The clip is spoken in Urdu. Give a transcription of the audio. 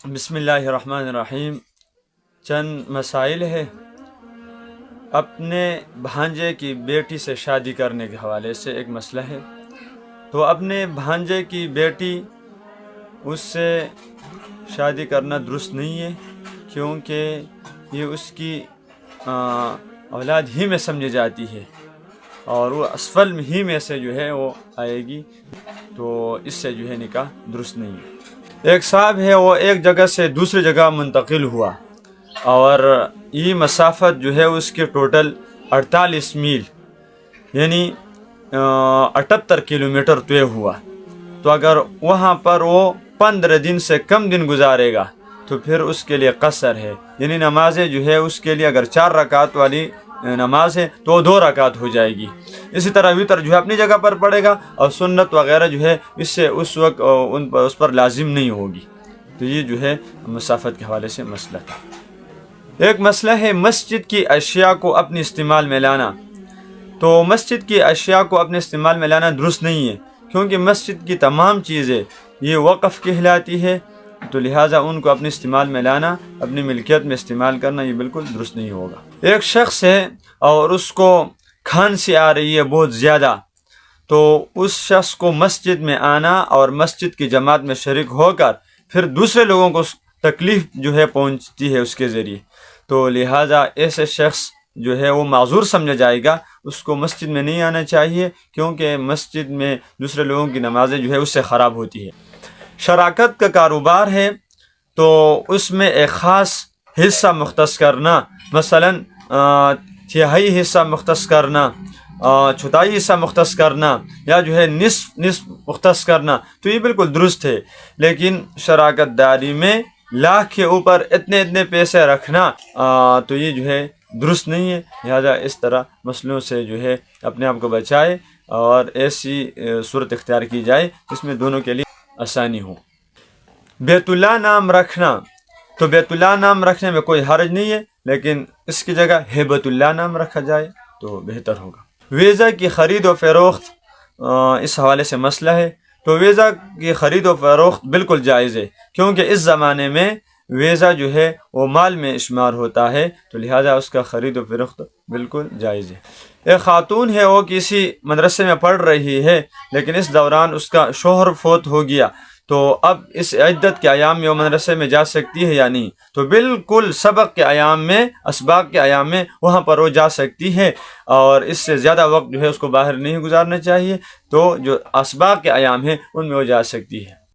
بسم اللہ الرحمن الرحیم۔ چند مسائل ہے اپنے بھانجے کی بیٹی سے شادی کرنے کے حوالے سے۔ ایک مسئلہ ہے تو اپنے بھانجے کی بیٹی اس سے شادی کرنا درست نہیں ہے، کیونکہ یہ اس کی اولاد ہی میں سمجھی جاتی ہے اور وہ اسفل ہی میں سے جو ہے وہ آئے گی، تو اس سے جو ہے نکاح درست نہیں ہے۔ ایک صاحب ہے، وہ ایک جگہ سے دوسری جگہ منتقل ہوا اور یہ مسافت جو ہے اس کے ٹوٹل 48 میل یعنی 78 کلومیٹر طے ہوا۔ تو اگر وہاں پر وہ 15 دن سے کم دن گزارے گا تو پھر اس کے لیے قصر ہے، یعنی نمازیں جو ہے اس کے لیے اگر 4 رکعت والی نماز ہے تو 2 رکعت ہو جائے گی۔ اسی طرح وتر جو ہے اپنی جگہ پر پڑے گا اور سنت وغیرہ جو ہے اس سے اس وقت اس پر لازم نہیں ہوگی۔ تو یہ جو ہے مسافت کے حوالے سے مسئلہ تھا۔ ایک مسئلہ ہے مسجد کی اشیاء کو اپنے استعمال میں لانا۔ تو مسجد کی اشیاء کو اپنے استعمال میں لانا درست نہیں ہے، کیونکہ مسجد کی تمام چیزیں یہ وقف کہلاتی ہے، تو لہٰذا ان کو اپنے استعمال میں لانا، اپنی ملکیت میں استعمال کرنا یہ بالکل درست نہیں ہوگا۔ ایک شخص ہے اور اس کو کھانسی آ رہی ہے بہت زیادہ، تو اس شخص کو مسجد میں آنا اور مسجد کی جماعت میں شریک ہو کر پھر دوسرے لوگوں کو تکلیف جو ہے پہنچتی ہے اس کے ذریعے، تو لہٰذا ایسے شخص جو ہے وہ معذور سمجھا جائے گا، اس کو مسجد میں نہیں آنا چاہیے، کیونکہ مسجد میں دوسرے لوگوں کی نمازیں جو ہے اس سے خراب ہوتی ہے۔ شراکت کا کاروبار ہے تو اس میں ایک خاص حصہ مختص کرنا، مثلاً تہائی حصہ مختص کرنا، چوتھائی حصہ مختص کرنا، یا جو ہے نصف مختص کرنا، تو یہ بالکل درست ہے۔ لیکن شراکت داری میں لاکھ کے اوپر اتنے پیسے رکھنا تو یہ جو ہے درست نہیں ہے، لہذا اس طرح مسئلوں سے جو ہے اپنے آپ کو بچائے اور ایسی صورت اختیار کی جائے جس میں دونوں کے لیے آسانی ہو۔ بیت اللہ نام رکھنا، تو بیت اللہ نام رکھنے میں کوئی حرج نہیں ہے، لیکن اس کی جگہ ہیبت اللہ نام رکھا جائے تو بہتر ہوگا۔ ویزا کی خرید و فروخت، اس حوالے سے مسئلہ ہے۔ تو ویزا کی خرید و فروخت بالکل جائز ہے، کیونکہ اس زمانے میں ویزا جو ہے وہ مال میں شمار ہوتا ہے، تو لہذا اس کا خرید و فروخت بالکل جائز ہے۔ ایک خاتون ہے، وہ کسی مدرسے میں پڑھ رہی ہے، لیکن اس دوران اس کا شوہر فوت ہو گیا، تو اب اس عدت کے ایام میں وہ مدرسے میں جا سکتی ہے یا نہیں؟ تو بالکل سبق کے ایام میں، اسباق کے ایام میں وہاں پر وہ جا سکتی ہے، اور اس سے زیادہ وقت جو ہے اس کو باہر نہیں گزارنا چاہیے، تو جو اسباق کے ایام ہیں ان میں وہ جا سکتی ہے۔